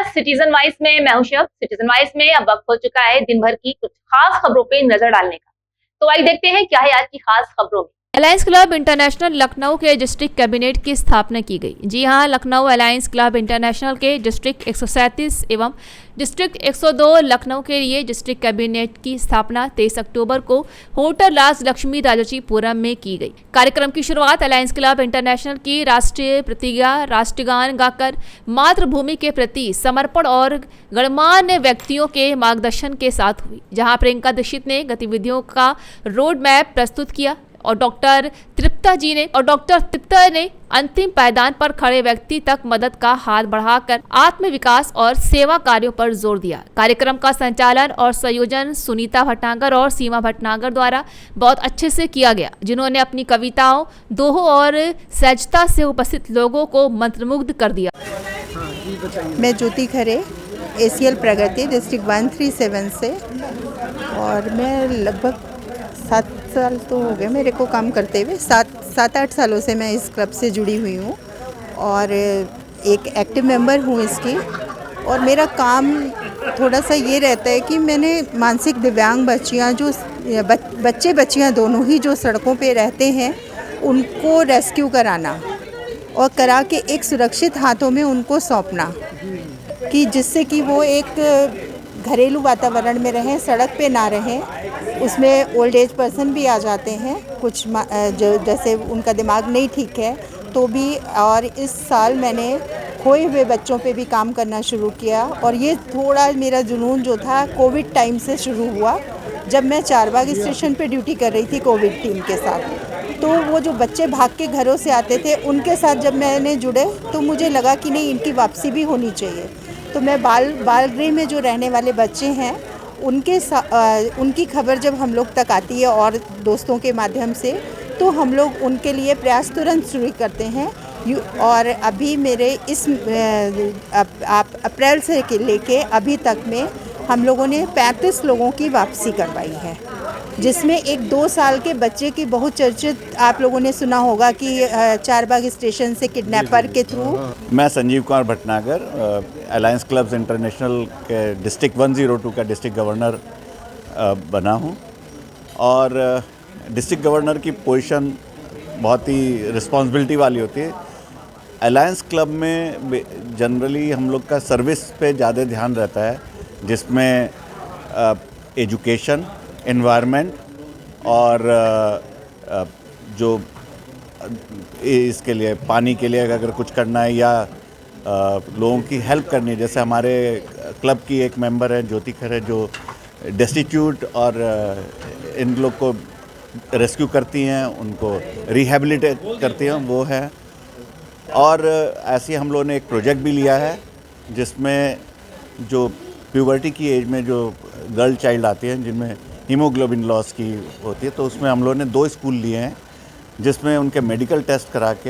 Citizen wise में। मैं हूं शब। सिटीजन वाइज में अब वक्त हो चुका है दिन भर की कुछ खास खबरों पे नजर डालने का। तो आइए देखते हैं क्या है आज की खास खबरों में। अलायंस क्लब इंटरनेशनल लखनऊ के डिस्ट्रिक्ट कैबिनेट की स्थापना की गई। जी हां, लखनऊ अलायंस क्लब इंटरनेशनल के डिस्ट्रिक्ट 137 एवं डिस्ट्रिक्ट 102 लखनऊ के लिए डिस्ट्रिक्ट कैबिनेट की स्थापना 23 अक्टूबर को होटल राज लक्ष्मी राजाजीपुरम में की गई। कार्यक्रम की शुरुआत अलायंस क्लब इंटरनेशनल की राष्ट्रीय प्रतिज्ञा राष्ट्रगान गाकर मातृभूमि के प्रति समर्पण और गणमान्य व्यक्तियों के मार्गदर्शन के साथ हुई, जहां प्रियंका दीक्षित ने गतिविधियों का रोड मैप प्रस्तुत किया और डॉक्टर तृप्ता ने अंतिम पायदान पर खड़े व्यक्ति तक मदद का हाथ बढ़ाकर आत्म विकास और सेवा कार्यों पर जोर दिया। कार्यक्रम का संचालन और संयोजन सुनीता भटनागर और सीमा भटनागर द्वारा बहुत अच्छे से किया गया, जिन्होंने अपनी कविताओं, दोहों और सहजता से उपस्थित लोगों को मंत्रमुग्ध कर दिया। मैं ज्योति खरे, एसीएल प्रगति डिस्ट्रिक्ट 137 से, और मैं लगभग 7 साल तो हो गए मेरे को काम करते हुए। 7-8 सालों से मैं इस क्लब से जुड़ी हुई हूँ और एक एक्टिव मेंबर हूँ इसकी। और मेरा काम थोड़ा सा ये रहता है कि मैंने मानसिक दिव्यांग बच्चियाँ जो बच्चियाँ दोनों ही जो सड़कों पे रहते हैं उनको रेस्क्यू कराना और करा के एक सुरक्षित हाथों में उनको सौंपना, कि जिससे कि वो एक घरेलू वातावरण में रहें, सड़क पे ना रहें। उसमें ओल्ड एज पर्सन भी आ जाते हैं, कुछ जो जैसे उनका दिमाग नहीं ठीक है तो भी। और इस साल मैंने खोए हुए बच्चों पे भी काम करना शुरू किया, और ये थोड़ा मेरा जुनून जो था कोविड टाइम से शुरू हुआ, जब मैं चारबाग स्टेशन पे ड्यूटी कर रही थी कोविड टीम के साथ। तो वो जो बच्चे भाग के घरों से आते थे उनके साथ जब मैंने जुड़े तो मुझे लगा कि नहीं, इनकी वापसी भी होनी चाहिए। तो मैं बाल गृह में जो रहने वाले बच्चे हैं उनकी खबर जब हम लोग तक आती है और दोस्तों के माध्यम से, तो हम लोग उनके लिए प्रयास तुरंत शुरू करते हैं। और अभी मेरे इस अप्रैल से लेके अभी तक में हम लोगों ने 35 लोगों की वापसी करवाई है, जिसमें एक 2 साल के बच्चे की बहुत चर्चित आप लोगों ने सुना होगा कि चारबाग स्टेशन से किडनैपर के थ्रू। मैं Sanjeev Kumar Bhatnagar, alliance clubs international के डिस्ट्रिक्ट 102 का डिस्ट्रिक्ट गवर्नर बना हूं। और डिस्ट्रिक्ट गवर्नर की पोजीशन बहुत ही रिस्पॉन्सिबिलिटी वाली होती है। अलायंस क्लब में जनरली हम लोग का सर्विस पे ज़्यादा ध्यान रहता है, जिसमें एजुकेशन, एनवायरनमेंट और जो इसके लिए पानी के लिए अगर कुछ करना है या लोगों की हेल्प करनी है। जैसे हमारे क्लब की एक मेंबर है ज्योति खरे, जो डेस्टिट्यूट और इन लोग को रेस्क्यू करती हैं, उनको रिहेबिलिटेट करती हैं, वो है। और ऐसे हम लोगों ने एक प्रोजेक्ट भी लिया है जिसमें जो प्यूबर्टी की एज में जो गर्ल चाइल्ड आती हैं जिनमें हीमोग्लोबिन लॉस की होती है, तो उसमें हम लोगों ने 2 स्कूल लिए हैं जिसमें उनके मेडिकल टेस्ट करा के,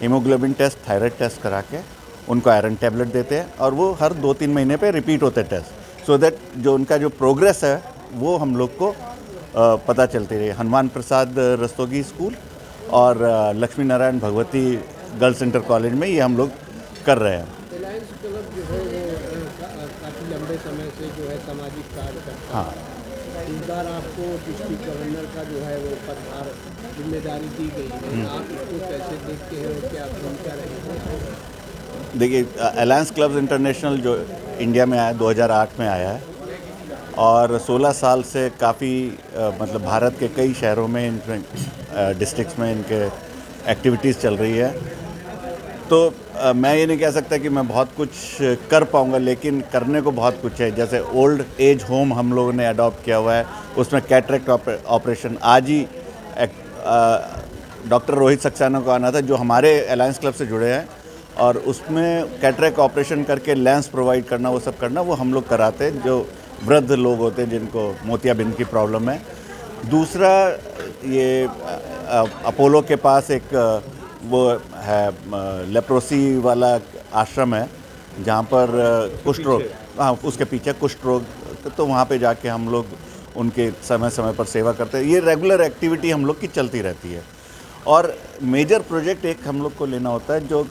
हीमोग्लोबिन टेस्ट, थायराइड टेस्ट करा के उनको आयरन टैबलेट देते हैं, और वो हर 2-3 महीने पे रिपीट होते टेस्ट, सो दैट जो उनका जो प्रोग्रेस है वो हम लोग को पता चलती रही। हनुमान प्रसाद रस्तोगी स्कूल और Lakshmi Narayan Bhagwati girls inter college में ये हम लोग कर रहे हैं। अलायंस क्लब जो है वो काफ़ी लंबे समय से जो है सामाजिक कार्य करता है। हाँ, इस बार आपको डिस्ट्रिक्ट गवर्नर का जो है वो पदभार जिम्मेदारी दी गई है, आप इसको कैसे देखते हैं और क्या भूमिका रहेगी? देखिए, अलायंस क्लब्स इंटरनेशनल जो इंडिया में आया 2008 में आया है, और 16 साल से काफ़ी मतलब भारत के कई शहरों में डिस्ट्रिक्ट्स में इनके एक्टिविटीज़ चल रही है। तो मैं ये नहीं कह सकता कि मैं बहुत कुछ कर पाऊँगा, लेकिन करने को बहुत कुछ है। जैसे ओल्ड एज होम हम लोगों ने अडॉप्ट किया हुआ है, उसमें कैटरेक्ट ऑपरेशन आज ही डॉक्टर रोहित सक्सेना को आना था, जो हमारे अलायंस क्लब से जुड़े हैं, और उसमें कैटरेक्ट ऑपरेशन करके लेंस प्रोवाइड करना, वो सब करना, वो हम लोग कराते हैं जो वृद्ध लोग होते हैं जिनको मोतियाबिंद की प्रॉब्लम है। दूसरा, ये अपोलो के पास एक वो है लेप्रोसी वाला आश्रम है जहाँ पर कुष्ठ रोग, हाँ उसके पीछे कुष्ठ रोग, तो वहाँ पे जाके हम लोग उनके समय समय पर सेवा करते हैं। ये रेगुलर एक्टिविटी हम लोग की चलती रहती है। और मेजर प्रोजेक्ट एक हम लोग को लेना होता है जो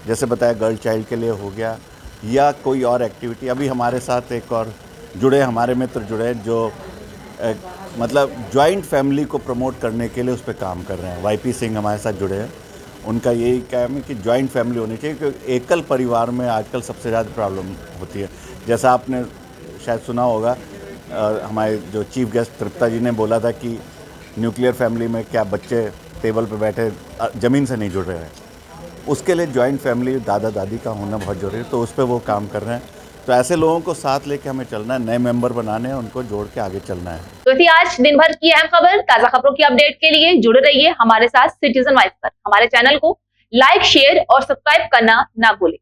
जैसे बताया गर्ल चाइल्ड के लिए हो गया, या कोई और एक्टिविटी। अभी हमारे साथ एक और जुड़े, हमारे मित्र जुड़े जो मतलब जॉइंट फैमिली को प्रमोट करने के लिए उस पर काम कर रहे हैं। वाईपी सिंह हमारे साथ जुड़े हैं। उनका यही कहना है कि जॉइंट फैमिली होनी चाहिए, क्योंकि एकल परिवार में आजकल सबसे ज़्यादा प्रॉब्लम होती है। जैसा आपने शायद सुना होगा, हमारे जो चीफ गेस्ट तृप्ता जी ने बोला था कि न्यूक्लियर फैमिली में क्या बच्चे टेबल पर बैठे ज़मीन से नहीं जुड़ रहे हैं। उसके लिए जॉइंट फैमिली दादा दादी का होना बहुत ज़रूरी है, तो उस पर वो काम कर रहे हैं। तो ऐसे लोगों को साथ लेके हमें चलना है, नए मेंबर बनाने हैं, उनको जोड़ के आगे चलना है। तो थी आज दिन भर की अहम खबर। ताजा खबरों की अपडेट के लिए जुड़े रहिए हमारे साथ सिटीजन वाइस पर। हमारे चैनल को लाइक, शेयर और सब्सक्राइब करना ना भूलें।